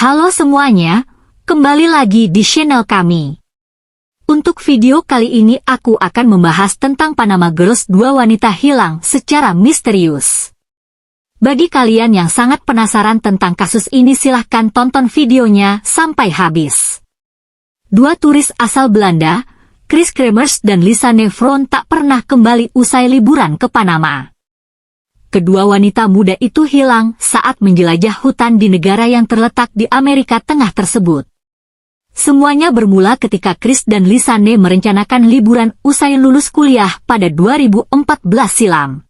Halo semuanya, kembali lagi di channel kami. Untuk video kali ini aku akan membahas tentang Panama Girls, dua wanita hilang secara misterius. Bagi kalian yang sangat penasaran tentang kasus ini, silahkan tonton videonya sampai habis. Dua turis asal Belanda, Chris Kremers dan Lisa Nevron, tak pernah kembali usai liburan ke Panama. Kedua wanita muda itu hilang saat menjelajah hutan di negara yang terletak di Amerika Tengah tersebut. Semuanya bermula ketika Chris dan Lisa merencanakan liburan usai lulus kuliah pada 2014 silam.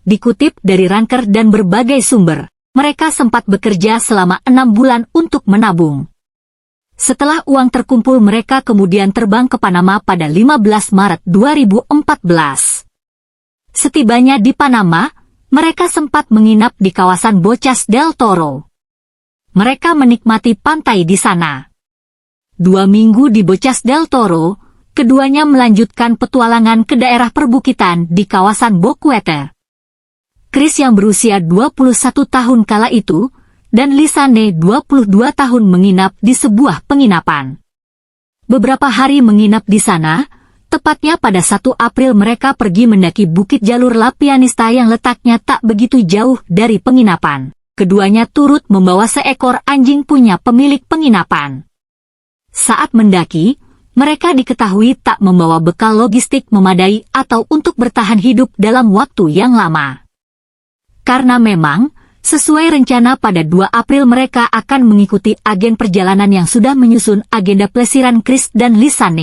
Dikutip dari Ranker dan berbagai sumber, mereka sempat bekerja selama 6 bulan untuk menabung. Setelah uang terkumpul, mereka kemudian terbang ke Panama pada 15 Maret 2014. Setibanya di Panama, mereka sempat menginap di kawasan Bocas del Toro. Mereka menikmati pantai di sana. 2 minggu di Bocas del Toro, keduanya melanjutkan petualangan ke daerah perbukitan di kawasan Boquete. Chris yang berusia 21 tahun kala itu, dan Lisa 22 tahun menginap di sebuah penginapan. Beberapa hari menginap di sana, tepatnya pada 1 April mereka pergi mendaki Bukit Jalur La Pianista yang letaknya tak begitu jauh dari penginapan. Keduanya turut membawa seekor anjing punya pemilik penginapan. Saat mendaki, mereka diketahui tak membawa bekal logistik memadai atau untuk bertahan hidup dalam waktu yang lama. Karena memang, sesuai rencana pada 2 April mereka akan mengikuti agen perjalanan yang sudah menyusun agenda pelesiran Chris dan Lisa.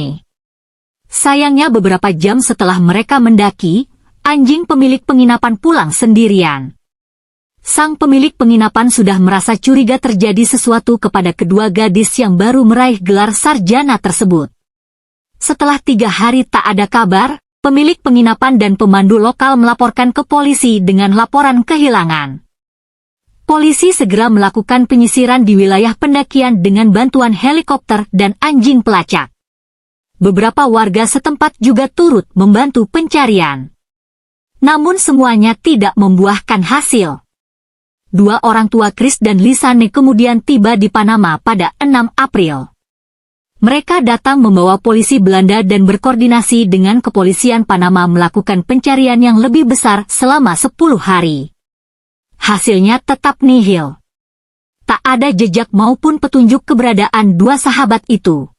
Sayangnya beberapa jam setelah mereka mendaki, anjing pemilik penginapan pulang sendirian. Sang pemilik penginapan sudah merasa curiga terjadi sesuatu kepada kedua gadis yang baru meraih gelar sarjana tersebut. Setelah 3 hari tak ada kabar, pemilik penginapan dan pemandu lokal melaporkan ke polisi dengan laporan kehilangan. Polisi segera melakukan penyisiran di wilayah pendakian dengan bantuan helikopter dan anjing pelacak. Beberapa warga setempat juga turut membantu pencarian. Namun semuanya tidak membuahkan hasil. 2 orang tua Chris dan Lisa kemudian tiba di Panama pada 6 April. Mereka datang membawa polisi Belanda dan berkoordinasi dengan kepolisian Panama melakukan pencarian yang lebih besar selama 10 hari. Hasilnya tetap nihil. Tak ada jejak maupun petunjuk keberadaan 2 sahabat itu.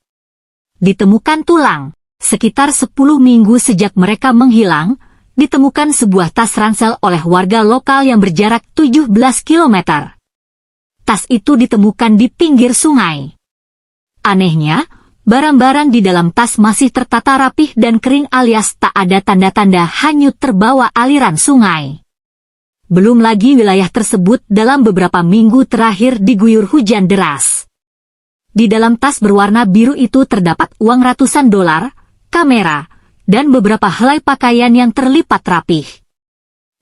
Ditemukan tulang. Sekitar 10 minggu sejak mereka menghilang, ditemukan sebuah tas ransel oleh warga lokal yang berjarak 17 km. Tas itu ditemukan di pinggir sungai. Anehnya, barang-barang di dalam tas masih tertata rapih dan kering alias tak ada tanda-tanda hanyut terbawa aliran sungai. Belum lagi wilayah tersebut dalam beberapa minggu terakhir diguyur hujan deras. Di dalam tas berwarna biru itu terdapat uang ratusan dolar, kamera, dan beberapa helai pakaian yang terlipat rapih.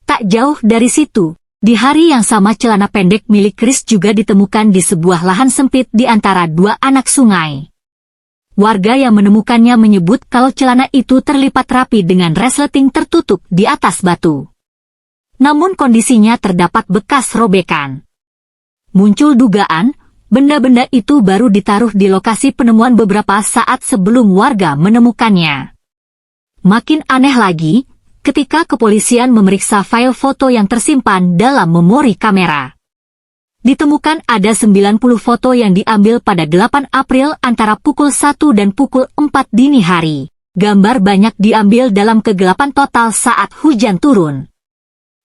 Tak jauh dari situ, di hari yang sama celana pendek milik Chris juga ditemukan di sebuah lahan sempit di antara 2 anak sungai. Warga yang menemukannya menyebut kalau celana itu terlipat rapi dengan resleting tertutup di atas batu. Namun kondisinya terdapat bekas robekan. Muncul dugaan, benda-benda itu baru ditaruh di lokasi penemuan beberapa saat sebelum warga menemukannya. Makin aneh lagi, ketika kepolisian memeriksa file foto yang tersimpan dalam memori kamera. Ditemukan ada 90 foto yang diambil pada 8 April antara pukul 1 dan pukul 4 dini hari. Gambar banyak diambil dalam kegelapan total saat hujan turun.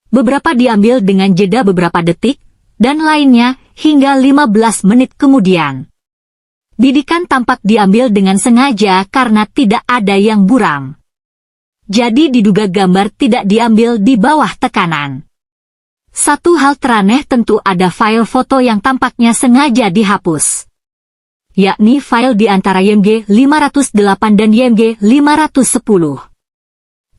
Beberapa diambil dengan jeda beberapa detik, dan lainnya hingga 15 menit kemudian. Bidikan tampak diambil dengan sengaja karena tidak ada yang buram. Jadi diduga gambar tidak diambil di bawah tekanan. Satu hal teraneh tentu ada file foto yang tampaknya sengaja dihapus. Yakni file di antara YMG 508 dan YMG 510.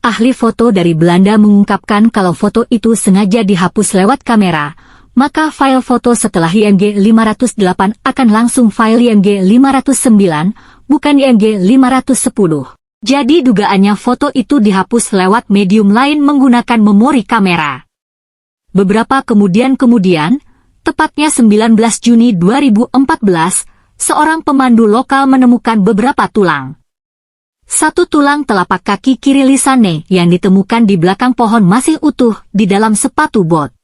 Ahli foto dari Belanda mengungkapkan kalau foto itu sengaja dihapus lewat kamera, maka file foto setelah YMG 508 akan langsung file YMG 509, bukan YMG 510. Jadi dugaannya foto itu dihapus lewat medium lain menggunakan memori kamera. Beberapa kemudian, Tepatnya 19 Juni 2014, seorang pemandu lokal menemukan beberapa tulang. Satu tulang telapak kaki kiri Lisanne yang ditemukan di belakang pohon masih utuh di dalam sepatu bot.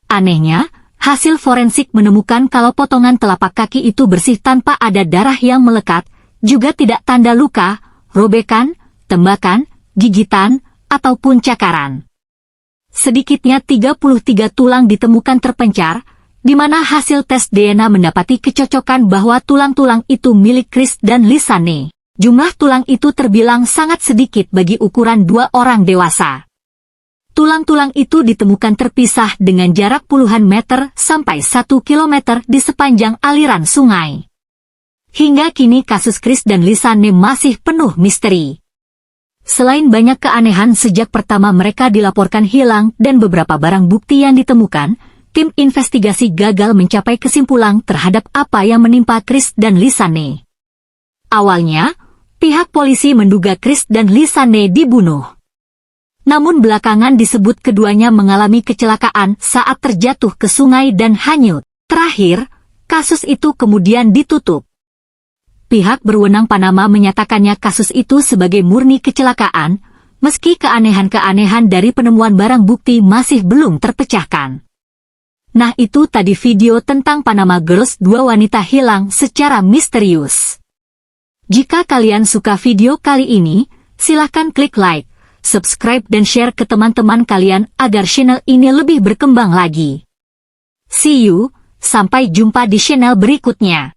Anehnya, hasil forensik menemukan kalau potongan telapak kaki itu bersih tanpa ada darah yang melekat, juga tidak tanda luka, robekan, tembakan, gigitan, ataupun cakaran. Sedikitnya 33 tulang ditemukan terpencar, di mana hasil tes DNA mendapati kecocokan bahwa tulang-tulang itu milik Chris dan Lisanne. Jumlah tulang itu terbilang sangat sedikit bagi ukuran dua orang dewasa. Tulang-tulang itu ditemukan terpisah dengan jarak puluhan meter sampai 1 kilometer di sepanjang aliran sungai. Hingga kini kasus Chris dan Lisanne masih penuh misteri. Selain banyak keanehan sejak pertama mereka dilaporkan hilang dan beberapa barang bukti yang ditemukan, tim investigasi gagal mencapai kesimpulan terhadap apa yang menimpa Chris dan Lisanne. Awalnya, pihak polisi menduga Chris dan Lisanne dibunuh. Namun belakangan disebut keduanya mengalami kecelakaan saat terjatuh ke sungai dan hanyut. Terakhir, kasus itu kemudian ditutup. Pihak berwenang Panama menyatakannya kasus itu sebagai murni kecelakaan, meski keanehan-keanehan dari penemuan barang bukti masih belum terpecahkan. Nah itu tadi video tentang Panama Girls, dua wanita hilang secara misterius. Jika kalian suka video kali ini, silahkan klik like, subscribe dan share ke teman-teman kalian agar channel ini lebih berkembang lagi. See you, sampai jumpa di channel berikutnya.